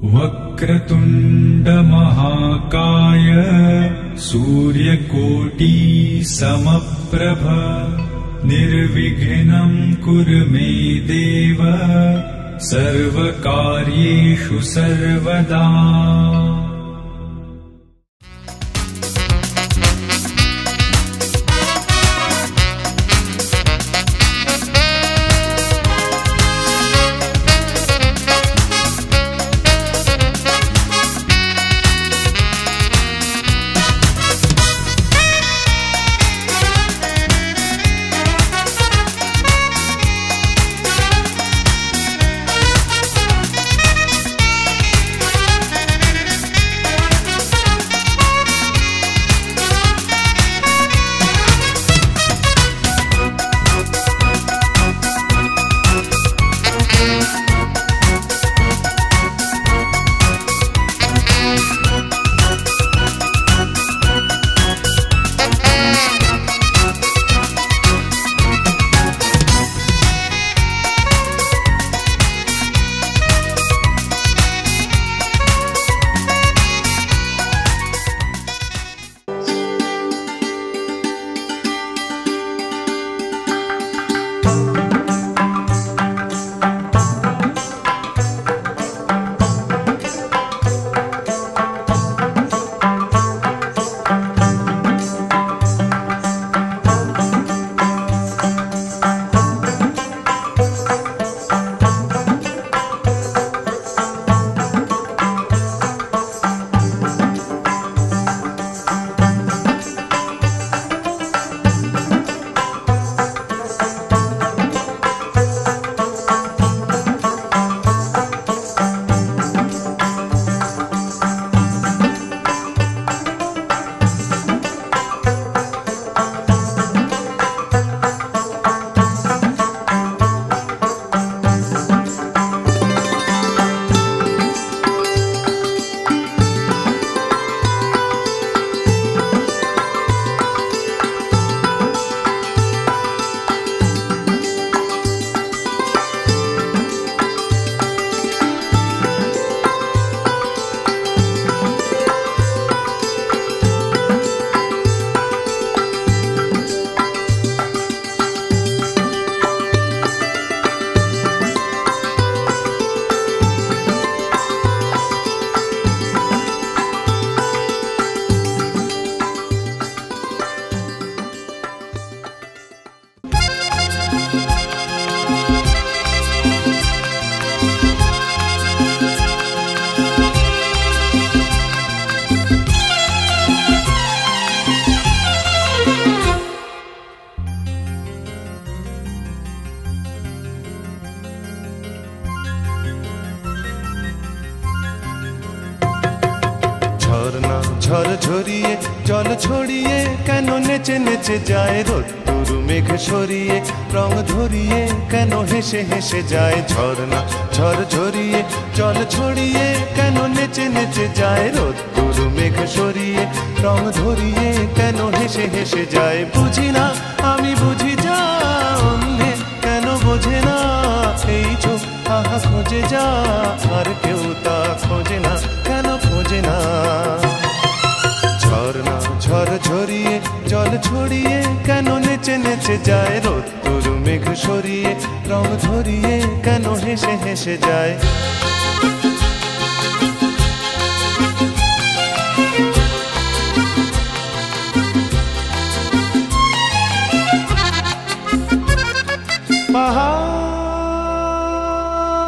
वक्रतुण्ड महाकाय सूर्यकोटि समप्रभ निर्विघ्नं कुरु मे देव सर्वकार्येषु सर्वदा। ঝরঝরিয়ে জল ছড়িয়ে কেন নেচে নেচে যায় রোদ্দুর মেঘ সরিয়ে রং ধরিয়ে কেন হেসে হেসে যায় ঝরনা ঝরঝরিয়ে জল ছড়িয়ে কেন নেচে নেচে যায় রোদ্দুর মেঘ সরিয়ে রং ধরিয়ে কেন হেসে হেসে যায় বুঝি না আমি বুঝি যা অন্যে কেন বোঝে না এই চোখ আহা খোঁজে যা আর কেউ তা খোঁজে না কেন খোঁজে না ঝরনা ঝরঝরিয়ে জল ছড়িয়ে কেন নেচে নেচে যায় রোদ্দুর মেঘ সরিয়ে রং ধরিয়ে কেন হেসে হেসে যায়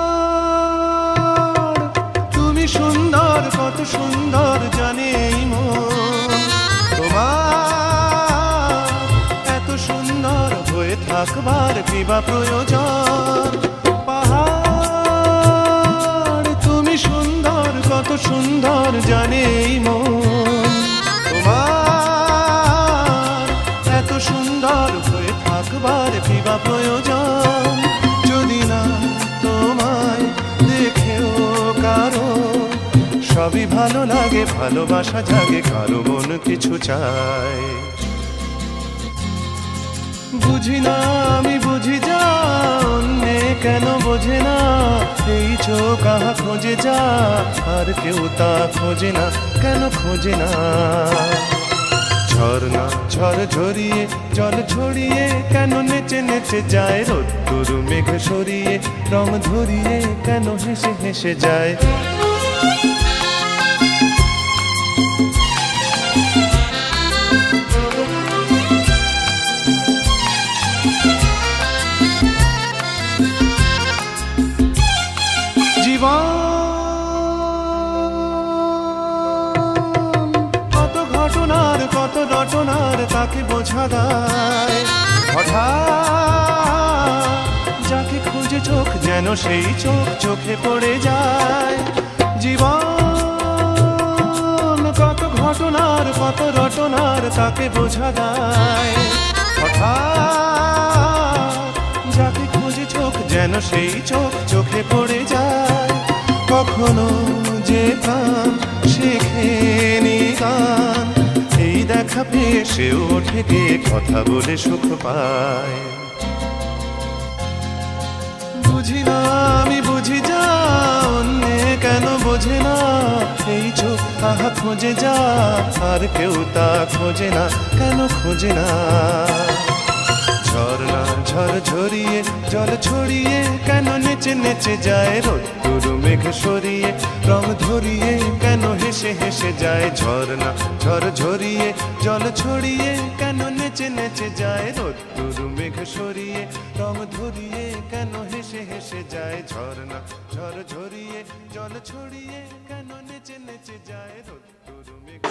পাহাড় তুমি সুন্দর কত সুন্দর জানে এই মন তোমার এত সুন্দর হয়ে থাকবার কি বা প্রয়োজন পাহাড় তুমি সুন্দর কত সুন্দর জানে এই মন তোমার এত সুন্দর হয়ে থাকবার কি বা প্রয়োজন যদি না তোমায় দেখেও কারো সবই ভালো লাগে ভালোবাসা জাগে কারো মন কিছু চায় বুঝি না আমি বুঝি যা অন্যে কেন বোঝে না, এই চোখ আহা খোঁজে যা আর কেউ তা খোঁজে না, কেন খোঁজে না। ঝর্ণা ঝড় ঝরিয়ে জল ছড়িয়ে কেন নেচে নেচে যায়, রোদ্দুর মেঘ সরিয়ে রং ধরিয়ে কেন হেসে হেসে যায়। জীবন কত ঘটনার কত রটনার তাকে বোঝা দায়, হঠাৎ যাকে খুঁজে চোখ যেন সেই চোখ চোখে পড়ে যায়। জীবন কত ঘটনার কত রটনার তাকে বোঝা দায়, হঠাৎ যাকে খুঁজে চোখ যেন সেই চোখ চোখে পড়ে যায়। কখনো যে প্রাণ শেখেনি গান, এই দেখা পেয়ে সে ওঠে গিয়ে কথা বলে সুখ পায়। বুঝি না আমি বুঝি যা অন্যে কেন বোঝে না, এই চোখ আহা খোঁজে যা আর কেউ তা খোঁজে না, কেন খোঁজে না। ঝর্ণা ঝড় ঝরিয়ে জল ছড়িয়ে কেন নেচে নেচে যায়, রোদ্দুর মেঘ সরিয়ে রং ধরিয়ে কেন হেসে হেসে যায়। ঝর্ণা ঝড় ঝরিয়ে জল ছড়িয়ে কেন নেচে নেচে যায়, রোদ্দুর মেঘ সরিয়ে রং ধরিয়ে কেন হেসে হেসে যায়। ঝর্ণা ঝড় ঝরিয়ে জল ছড়িয়ে কেন নেচে নেচে যায়, রোদ্দুর মেঘ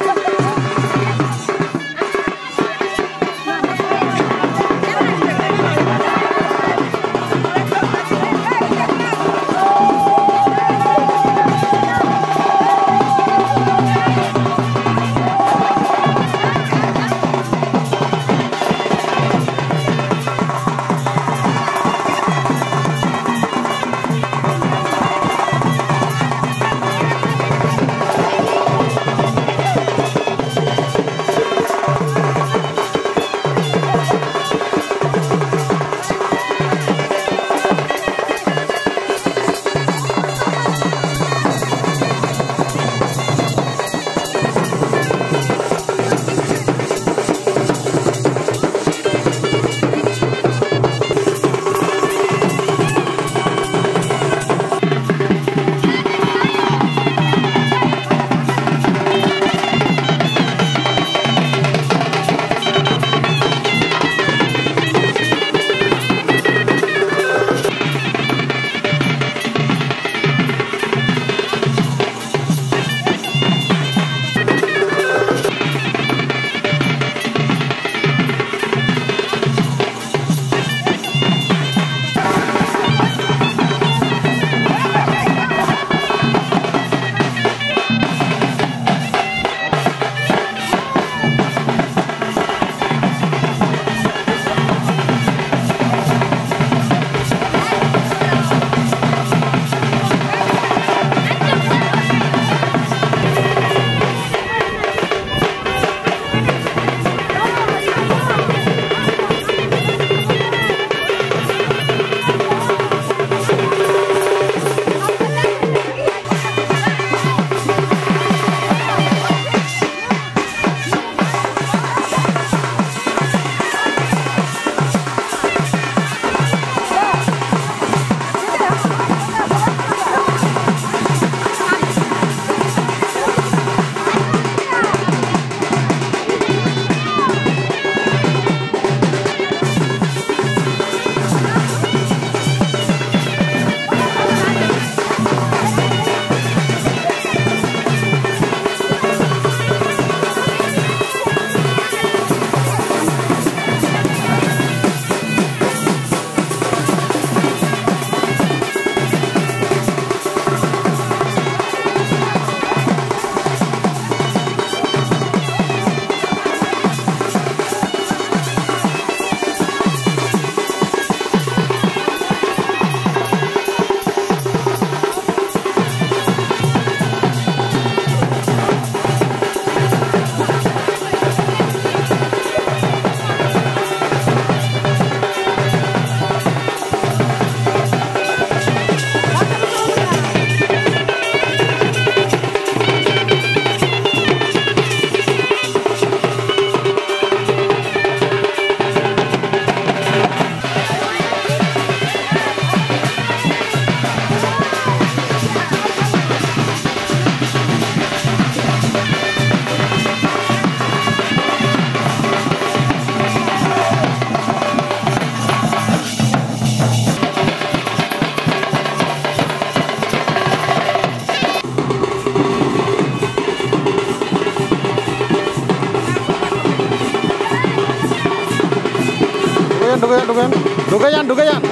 ঢুকে যান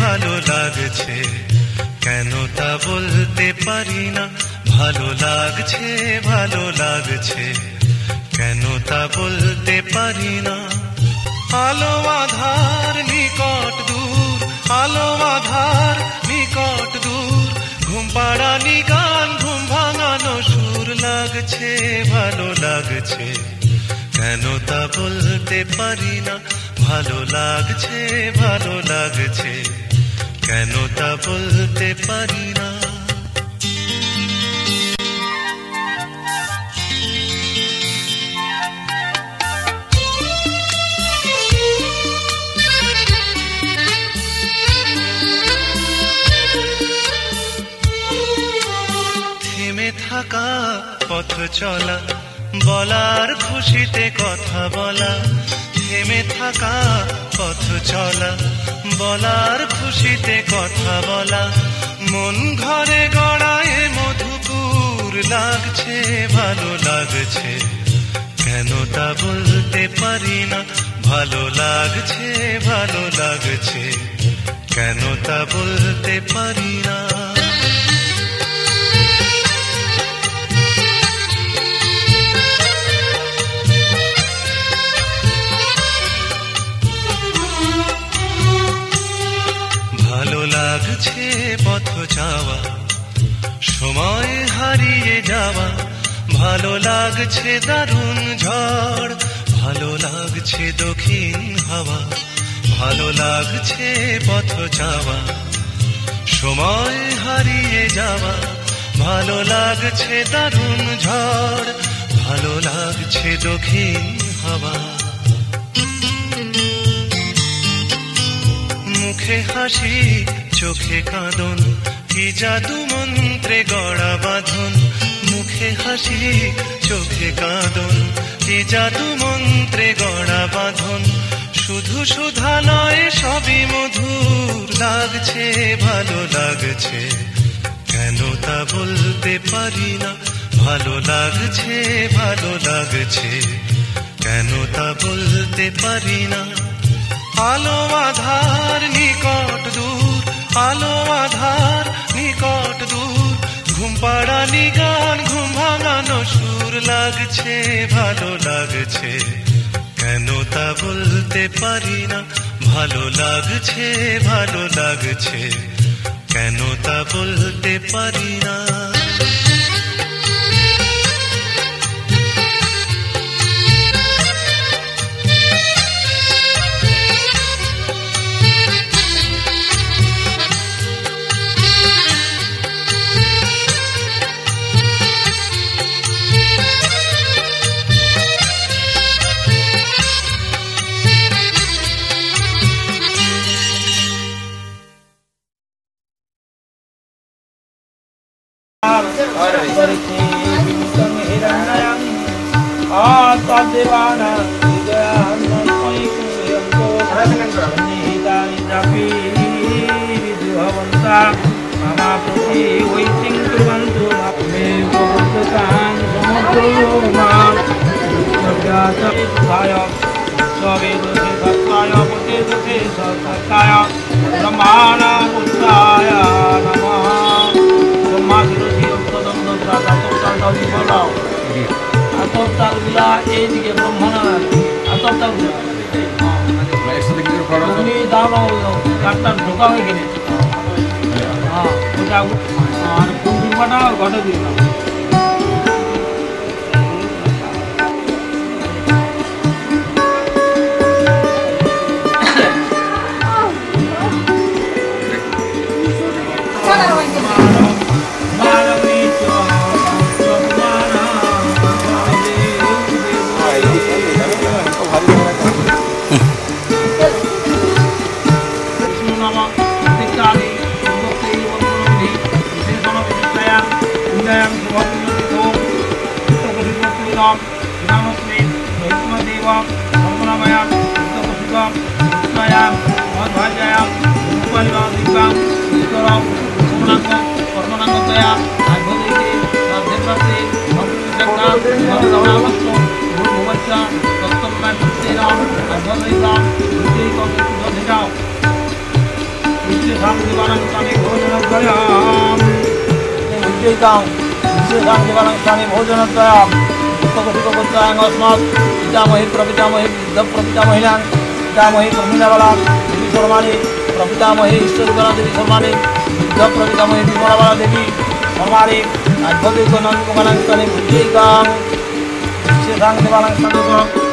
ভালো লাগছে কেন তা বলতে পারি না, ভালো লাগছে কেন তা বলতে পারি না। আলো আধার নিকট দূর, আলো আধার নিকট দূর, ঘুম পাড়ানি গান ঘুম ভাঙানো সুর লাগছে ভালো লাগছে কেন তা বলতে পারি না, ভালো লাগছে কেন তা বলতে পারি না। থেমে থাকা পথ চলা, বলার খুশিতে কথা বলা, থেমে থাকা পথ চলা, বলার খুশিতে কথা বলা, মন ঘরে গড়ায় মধুপুর লাগছে ভালো লাগছে কেন তা বলতে পারি না, ভালো লাগছে কেন তা বলতে পারি না। ভালো লাগছে পথ যাওয়া, সময় হারিয়ে যাওয়া, ভালো লাগছে দারুণ ঝড়, ভালো লাগছে দক্ষিণ হাওয়া, ভালো লাগছে পথ যাওয়া, সময় হারিয়ে যাওয়া, ভালো লাগছে দারুণ ঝড়, ভালো লাগছে দক্ষিণ হাওয়া। মুখে হাসি চোখে কাঁদন, কি জাদু মন্ত্রে গড়া বাঁধন, মুখে হাসি চোখে কাঁদন, কি জাদু মন্ত্রে গড়া বাঁধন, শুধু সুধা নয় সবই মধুর লাগছে ভালো লাগছে কেন তা বলতে পারি না, ভালো লাগছে ভালো লাগছে, কেন তা বলতে পারি না। আলো আধার নিকট দূর, আলো আধার নিকট দূর, ঘুম পাড়ানি গান ঘুম ভাঙানো সুর, লাগছে ভালো লাগছে, কেন তা বলতে পারি না। ভালো লাগছে ভালো লাগছে, কেন তা বলতে পারি না।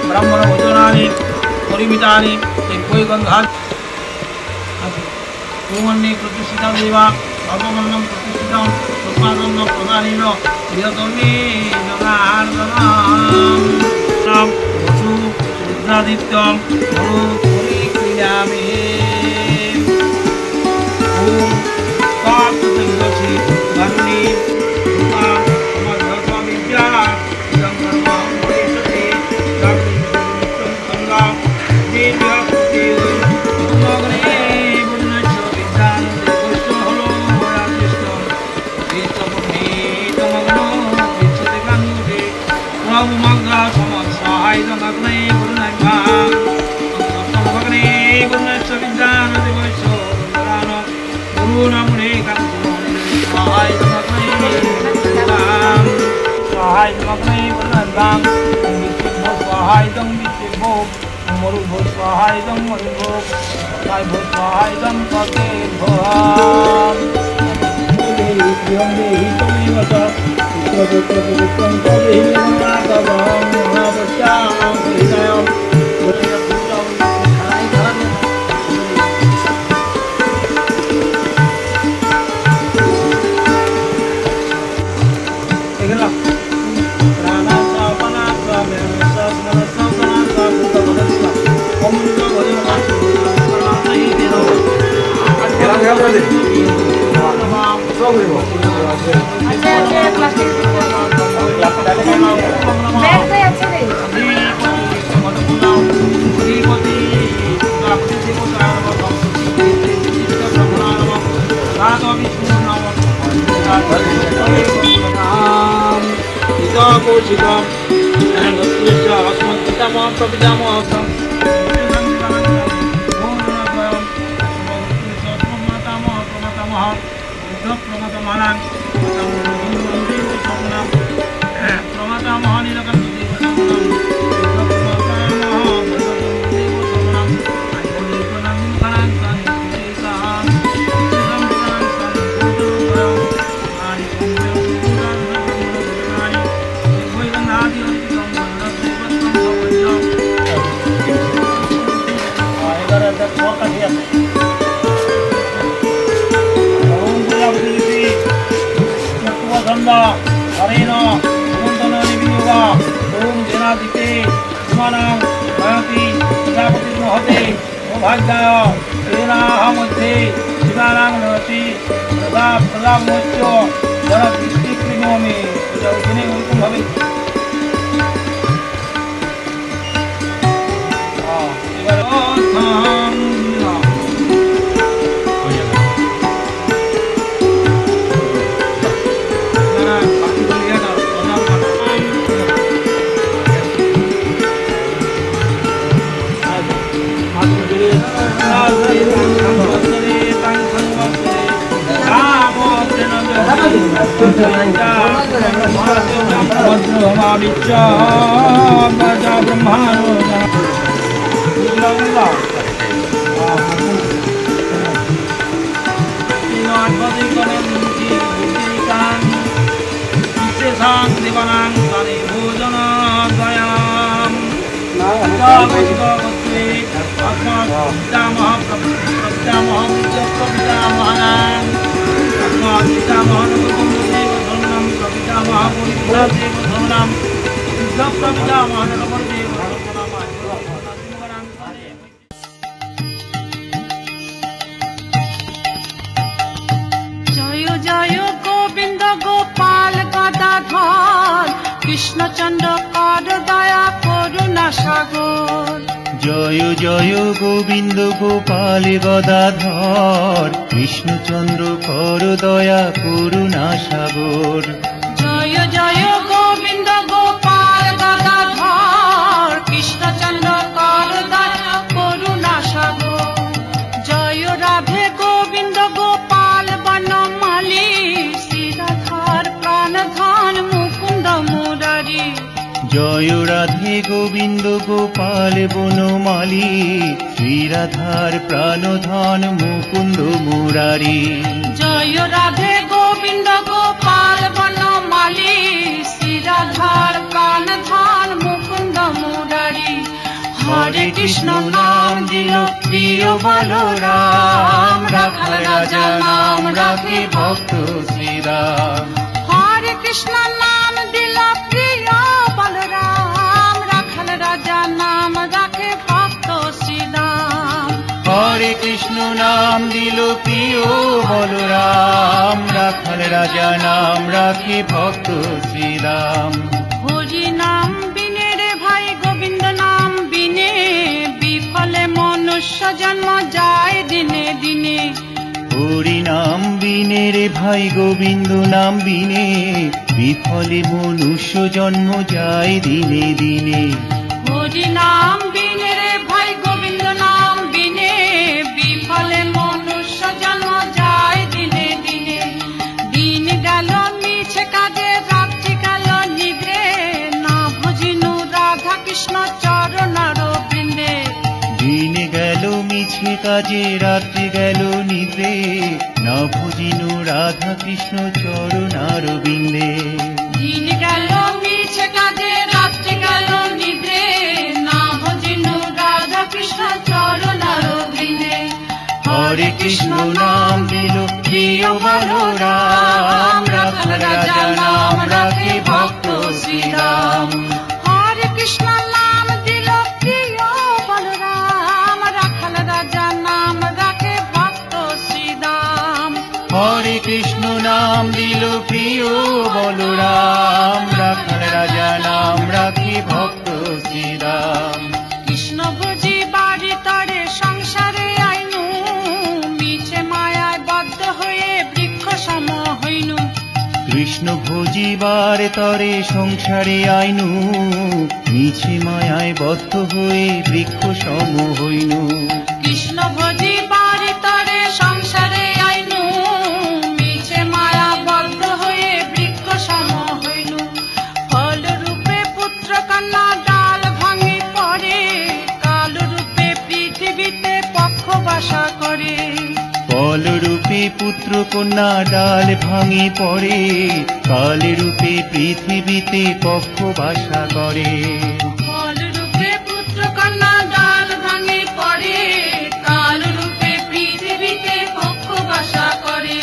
ब्राह्मण भोजनानि परिमितानि गंधानि पूर्वन्ने प्रतिष्ठितं देवा सर्वमन्नं प्रतिष्ठितं तस्मादन्न प्रदानेन प्रियतमे जनार्दनम् वसु रुद्रादित्यं मनो परिक्रीडामि ॐ तत्सदिति वरुणी रूपा समर्धस्वामिभ्या इदं सर्वं परिषदे प्राप्तिं गंगा देव्या শিখম দত্তস্য अस्मत् पितामह प्रपितामहः हरेण कुमंडलानि विनियोगा ओम जनादिते कुमारं भयति प्रजापति महते सौभाग्याय तेनाह मध्ये शिवानां नमति प्रजामोच्च जलदृष्टि कृणोमि पूजा उचिने भवे কৃষ্ণচন্দ্র কর দয়া করুণা সাগর জয় জয় গোবিন্দ গোপাল গদাধর কৃষ্ণচন্দ্র কর দয়া করুণা সাগর জয় জয় গোবিন্দ গোপাল গদাধর কৃষ্ণচন্দ্র কর দয়া করুণা সাগর জয় রাধে গোবিন্দ গোপাল বনমালী শ্রীরাধার প্রাণধন মুকুন্দ মুরারি জয় রাধে গোবিন্দ গোপাল বনমালী শ্রীরাধার প্রাণধন মুকুন্দ মুরারি জয় রাধে গোবিন্দ গোপাল বনমালী শ্রীরাধার প্রাণধন মুকুন্দ মুরারি হরে কৃষ্ণ নাম দিল প্রিয় বলরাম রাখাল রাজা নাম রাখে ভক্ত শ্রীরাম হরে কৃষ্ণ নাম দিল প্রিয় বলরাম রাখাল রাজা নাম রাখে ভক্ত শ্রীরাম হরে কৃষ্ণ নাম দিল প্রিয় বলরাম রাখাল রাজা নাম রাখে ভক্ত শ্রীরাম হরি নাম বিনে রে ভাই গোবিন্দ নাম বিনে বিফলে মনুষ্য জন্ম যায় দিনে দিনে হরি নাম বিনে রে ভাই গোবিন্দ নাম বিনে বিফলে মনুষ্য জন্ম যায় দিনে দিনে হরি নাম বিনে রে ভাই গোবিন্দ নাম বিনে বিফলে মনুষ্য জন্ম যায় দিনে দিনে দিন গেল মিছে কাজে রাত্রি গেল নিদ্রে না ভজিনু রাধা কৃষ্ণ চরণার বৃন্দে দিন গেল মিছে কাজে রাত্রি গেল নিদ্রে না ভজিনু রাধা কৃষ্ণ চরণার বিন্দে দিন গেল মিছে কাজে রাত্রি গেল নিদ্রে না ভজিনু রাধা কৃষ্ণ চরণার বৃন্দে হরে কৃষ্ণ নাম দিল প্রিয় বলরাম রাখাল রাজা নাম রাখে ভক্ত শ্রীরাম হরে কৃষ্ণ নাম দিল প্রিয় বলরাম রাখাল রাজা নাম রাখে ভক্ত শ্রীরাম হরে কৃষ্ণ নাম দিল প্রিয় বলরাম রাখাল রাজা নাম রাখে ভক্ত শ্রীরাম কৃষ্ণ বুঝি বাড়ি তরে সংসারে আইনু মিছে মায়ায় বদ্ধ হয়ে বৃক্ষ সম হইনু কৃষ্ণ কৃষ্ণ ভজিবার তরে সংসারে আইনু, মিছে মায়ায় বদ্ধ হয়ে বৃক্ষ সম হইনু। কৃষ্ণ ভজিবার তরে সংসারে আইনু, মিছে মায়া বদ্ধ হয়ে বৃক্ষ সম হইনু। ফল রূপে পুত্র কন্যা ডাল ভাঙে পড়ে, কাল রূপে পৃথিবীতে পক্ষ বাসা করে। ফল রূপে পুত্র কন্যা ডাল ভাঙে পড়ে, কাল রূপে পৃথিবীতে পক্ষ বাসা করে। ফল রূপে পুত্র কন্যা ডাল ভাঙে পড়ে, কাল রূপে পৃথিবীতে পক্ষ বাসা করে।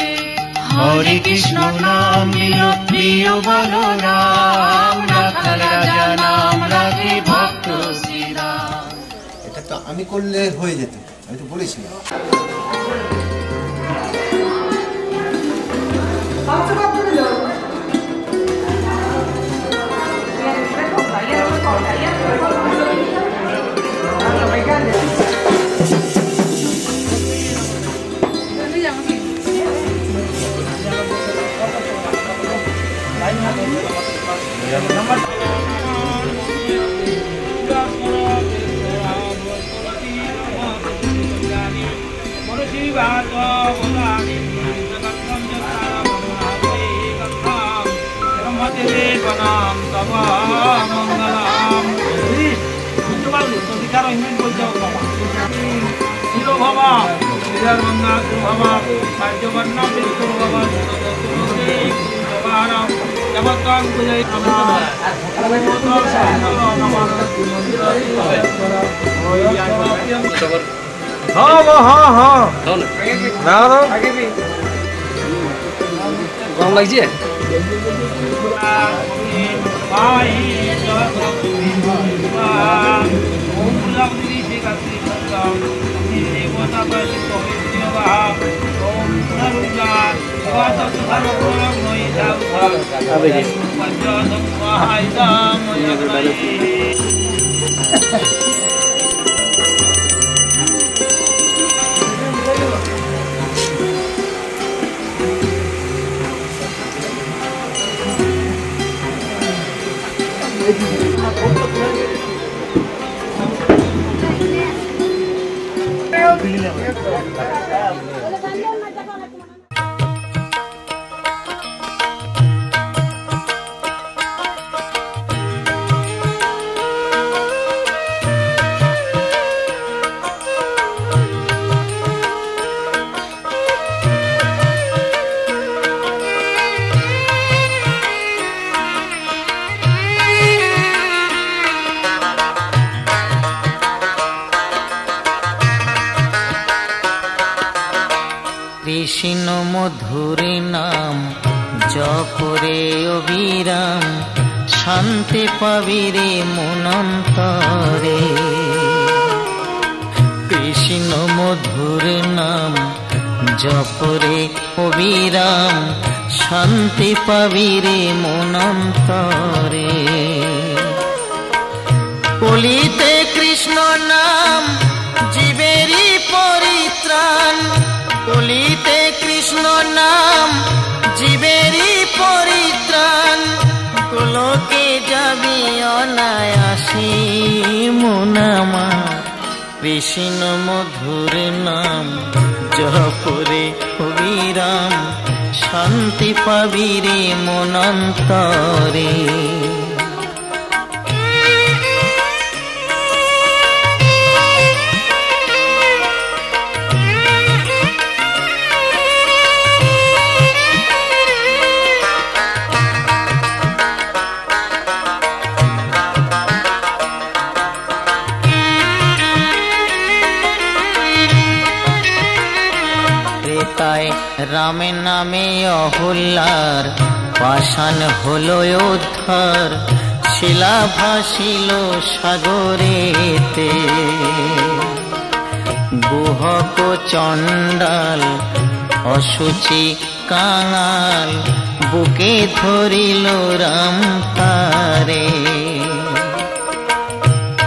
হরে কৃষ্ণ নাম নিল প্রিয় বলরাম, রাখাল রাজা নাম রাখে ভক্ত শ্রীরাম। এটা তো আমি করলে হয়ে যেত, আমি তো বলেছিলাম। গরম লাগছে? কৃষ্ণ মধুর নাম জপরে অবিরাম, শান্তি পাবিরে মনন্তরে। কৃষ্ণ মধুর নাম জপরে অবিরাম, শান্তি পাবিরে মনন্তরে। কলিতে কৃষ্ণ নাম জীবেরই পরিত্রাণ, কলিতে কৃষ্ণ নাম জীবেরই পরিত্রাণ। গোলকে যাবি অনায়াসে মনামা, কৃষ্ণ মধুর নাম জপরে অবিরাম, শান্তি পাবিরে মনন্তরে। রামের নামে অহল্যার পাষাণ হলো উদ্ধার, শিলা ভাসিল সাগরেতে। গুহক চণ্ডাল অসুচি কাঙাল, বুকে ধরিল রাম তারে।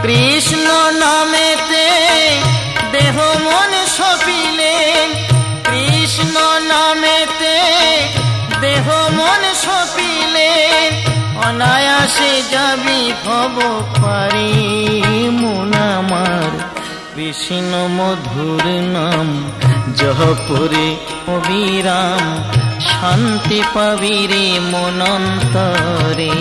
কৃষ্ণ নামেতে দেহ মন সপিলেন, কৃষ্ণ নামেতে দেহ মন সপিলেন। অনায়াসে যাবি ভব পারে মন আমার কৃষ্ণ মধুর নাম জপরে অবিরাম শান্তি পাবি রে মন অন্তরে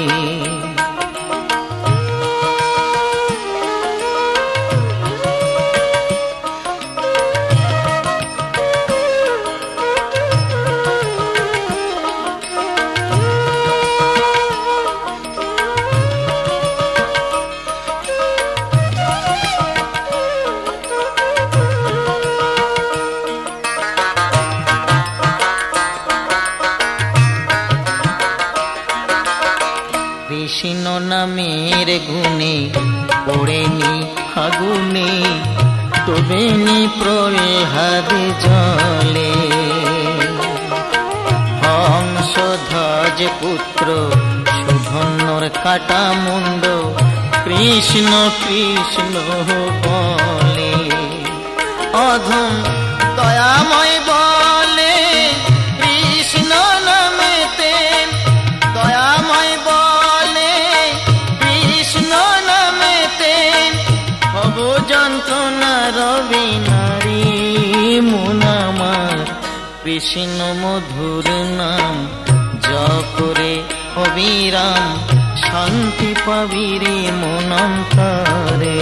কৃষ্ণ নামের গুণে পড়েনি আগুনে তবেনি প্রহ্লাদ জলে হংসধ্বজ পুত্র সুধন্বর কাটা মুন্ড কৃষ্ণ কৃষ্ণ বলে অধম দয়াময় বলে কৃষ্ণ নামেতে দয়াময় বলে কৃষ্ণ নামেতে ভব যন্ত্রণা রবি নারী মন আমার কৃষ্ণ মধুর নাম জপরে অবিরাম শান্তি পাবি রে মন অন্তরে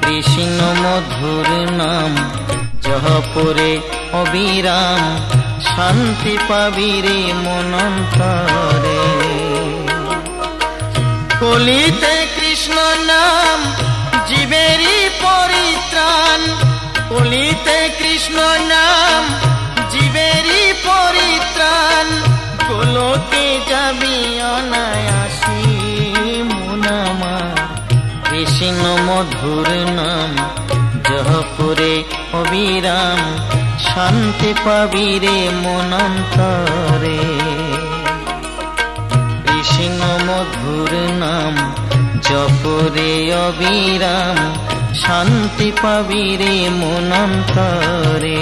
কৃষ্ণ মধুর নাম জপরে অবিরাম শান্তি পাবি রে মন অন্তরে কলিতে কৃষ্ণ নাম জীবেরই পরিত্রাণ কলিতে কৃষ্ণ নাম জীবেরই পরিত্রাণ গোলকে যাবি অনায়াসী মন আমার কৃষ্ণ মধুর নাম জপরে অবিরাম শান্তি পাবি রে মন অন্তরে কৃষ্ণ মধুর নাম জপরে অবিরাম শান্তি পাবি রে মন অন্তরে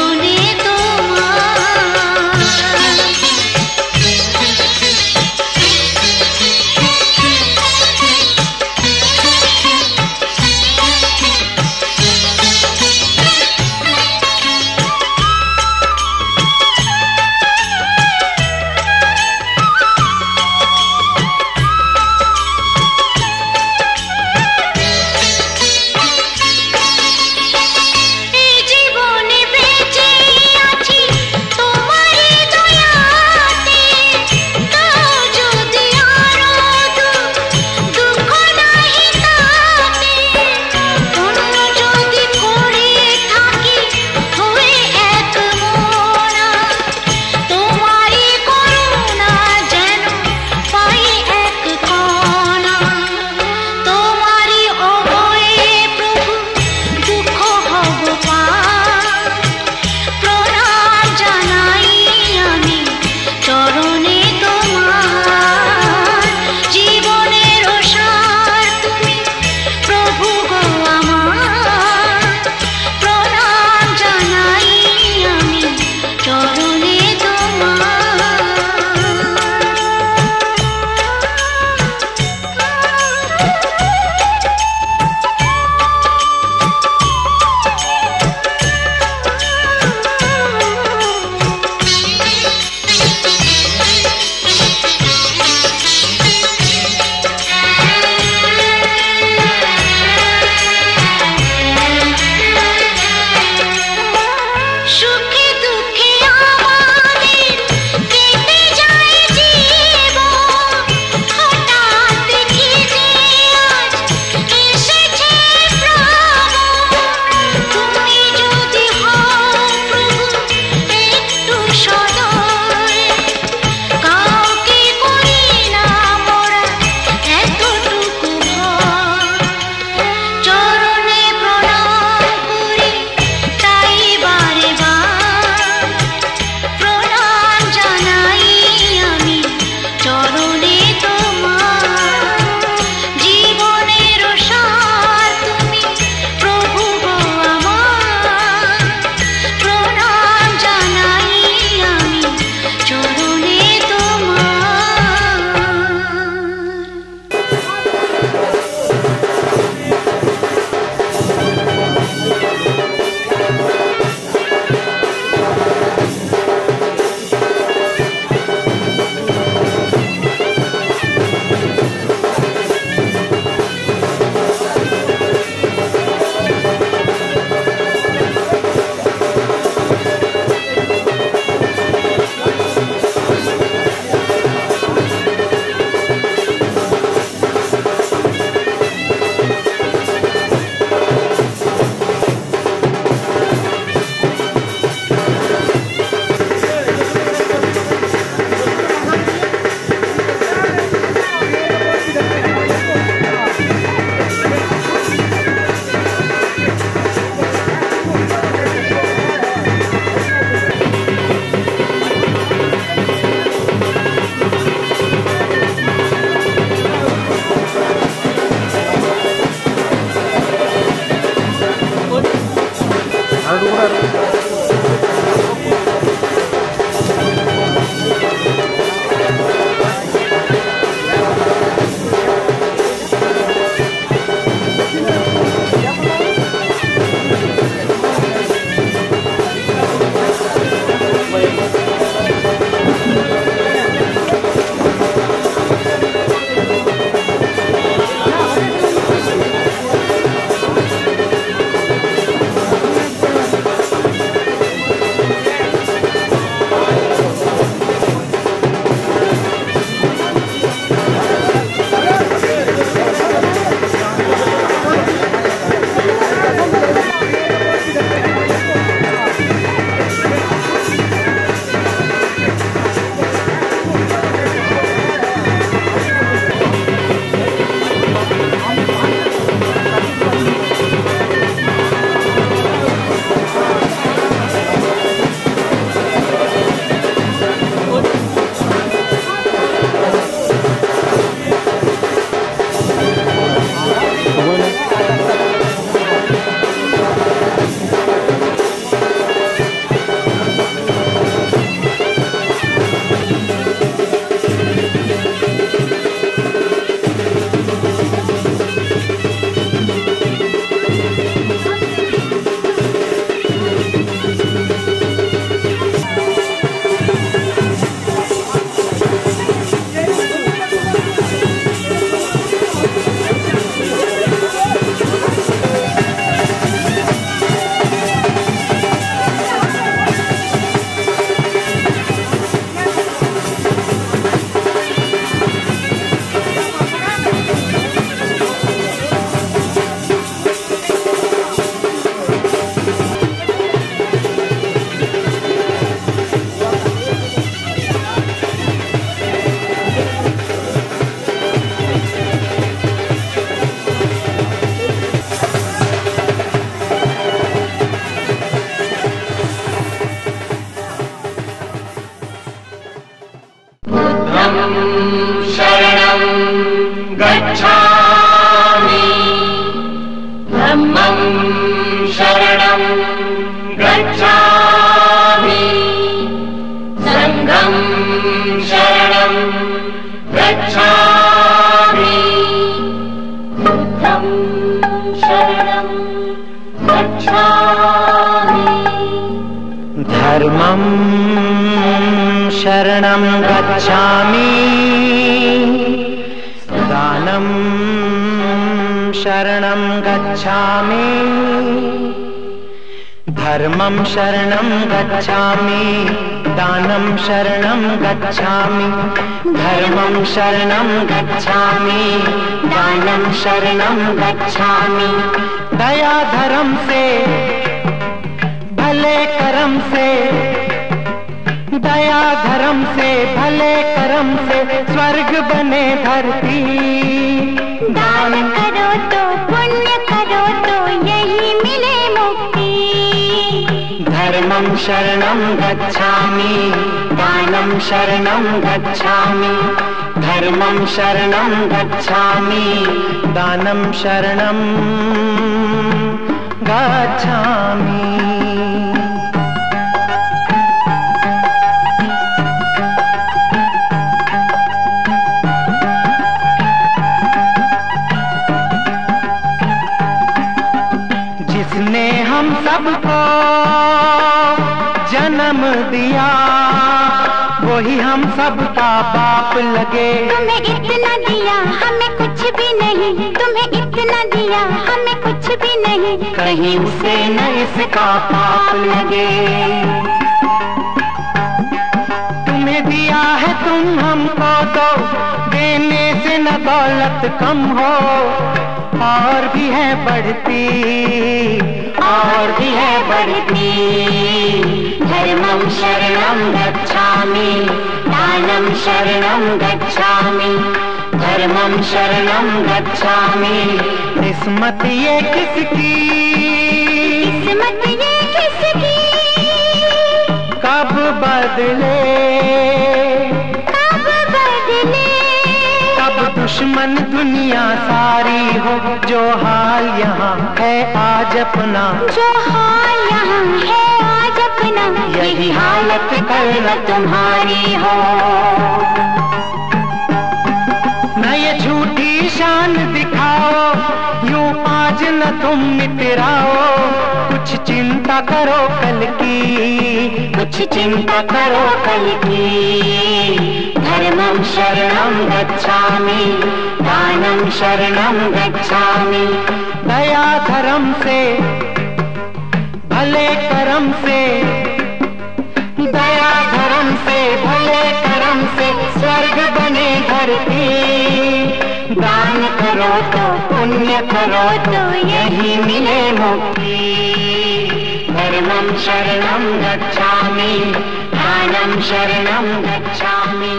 চরণে তোমার এই জীবনে বেঁচে गच्छामि धम्मं शरणं गच्छामि संघं शरणं गच्छामि बुद्धं शरणं गच्छामि धर्मं शरणं गच्छामि दानं शरणं गच्छामि धर्मं शरणं गच्छामि दानं शरणं गच्छामि धर्मं शरणं गच्छामि दानं शरणं गच्छामि दया धर्म से भले कर्म से दया धर्म से भले कर्म से स्वर्ग बने धरती दान करो तो पुण्य करो तो यही मिले मुक्ति धर्मं शरणं गच्छामि दानं शरणं गच्छामि धर्मं शरणं गच्छामि दानं शरणं गच्छामि जिसने हम सबको जन्म दिया वही हम सबका बाप लगे तुम्हें इतना दिया हमें कुछ भी नहीं तुम्हें इतना दिया हमें कुछ भी नहीं कहीं उसे न इसका पाप लगे तुम्हें दिया है तुम हमको दो देने से न दौलत कम हो और भी है बढ़ती धर्मं शरणं गच्छामि दानं शरणं गच्छामि धर्मं शरणं गच्छामि किस्मत ये किसकी कब बदले कब दुश्मन दुनिया सारी हो जो हाल यहाँ है आज अपना यही हालत कल तुम्हारी हो न ये झूठी शान दिखाओ यूं आज न तुम मितराओ कुछ चिंता करो कल की धर्मं शरणं गच्छामि दानं शरणं गच्छामि दया धर्म से भले कर्म से दया धर्म से भले कर्म से स्वर्ग बने धरती दान करो तो पुण्य करो तो यही मिले मुक्ति धर्मं शरणं गच्छामि दानं शरणं गच्छामि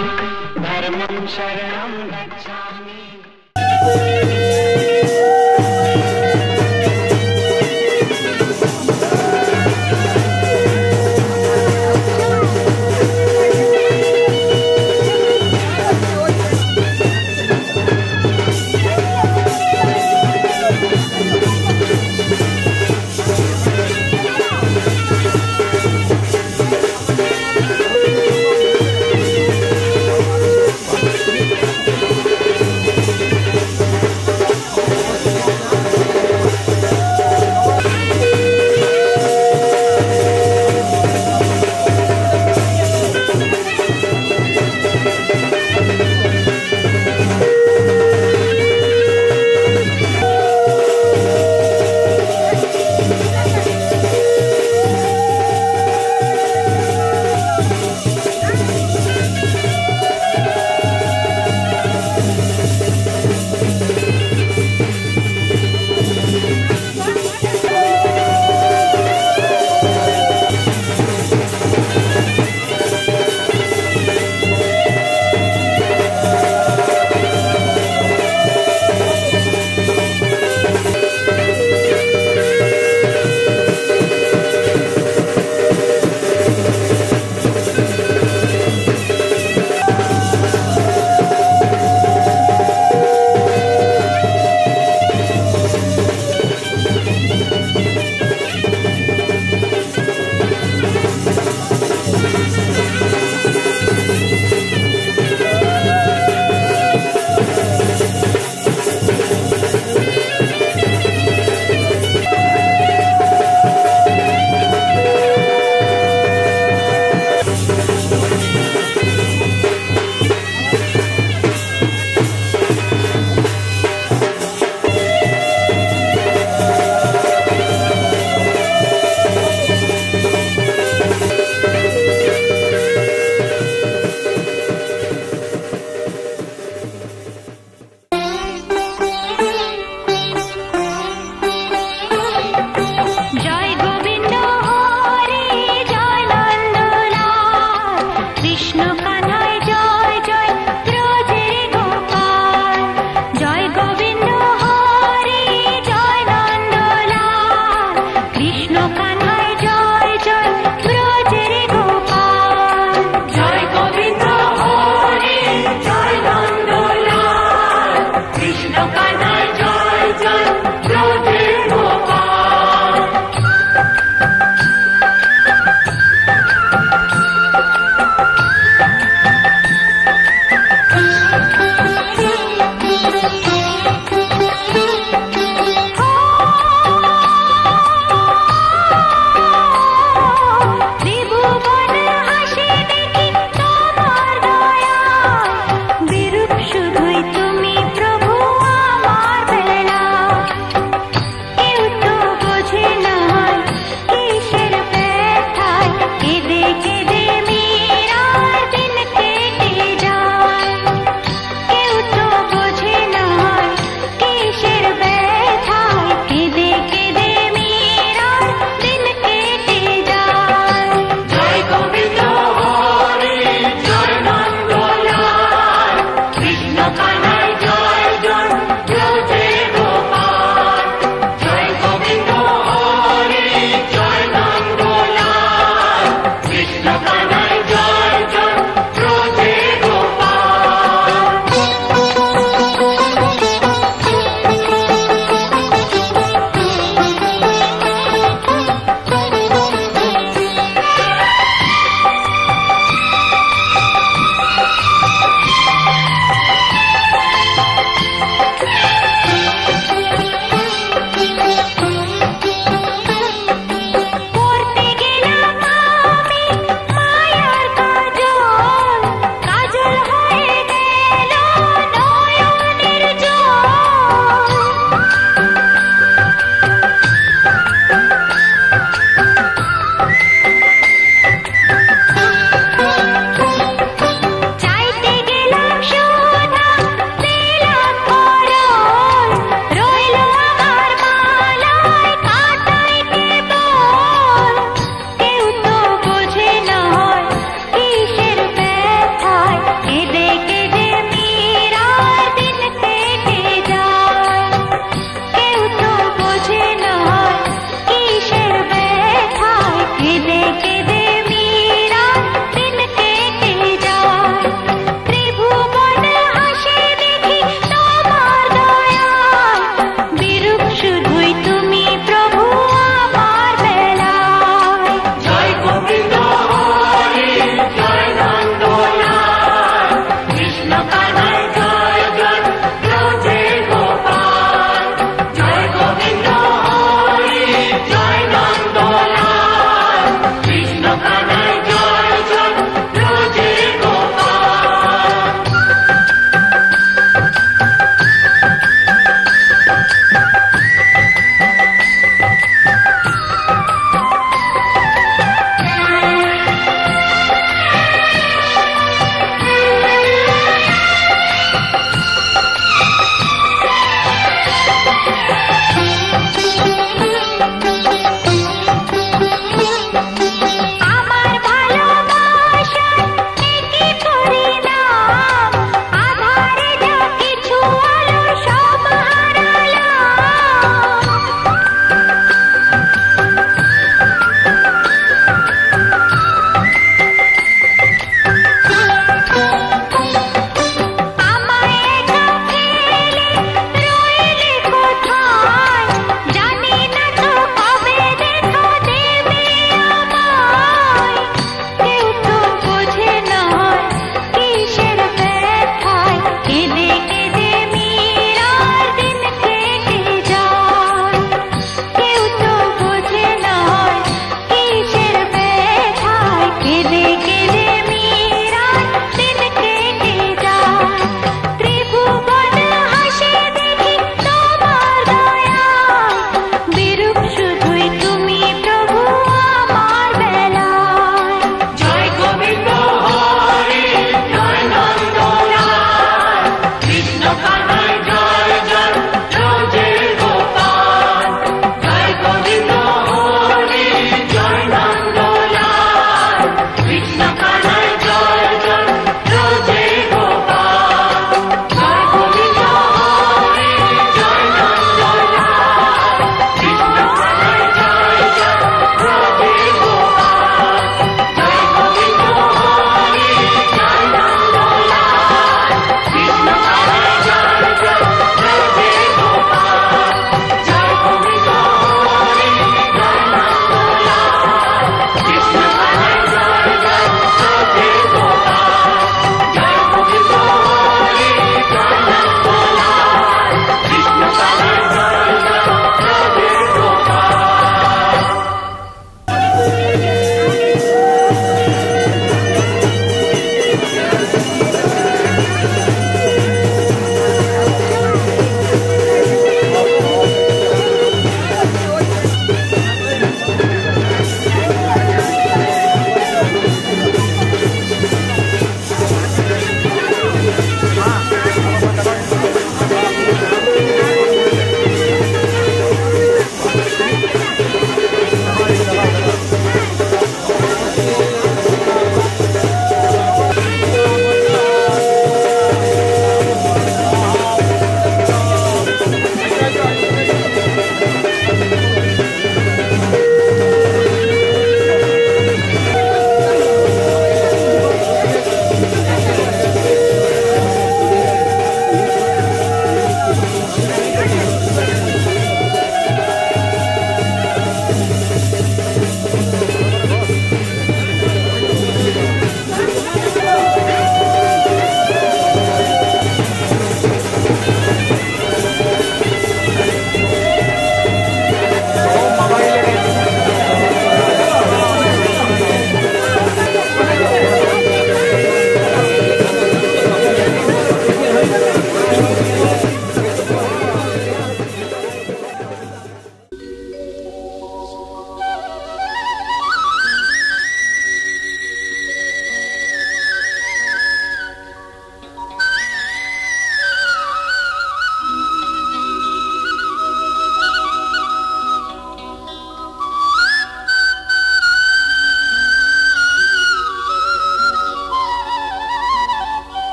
धर्मं शरणं गच्छामि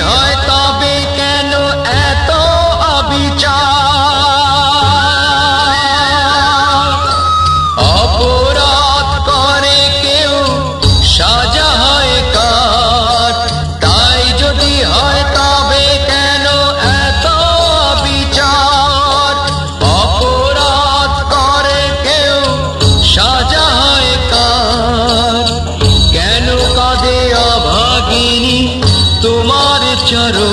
হয় তবে কেন এত অবিচার? অপরাধ করে কেউ সাজা হয় কার? তাই যদি হয় তবে কেন এত অবিচার? অপরাধ করে কেউ সাজা হয় কার? কেন কাঁদে অভাগিনী তোমার চরণ?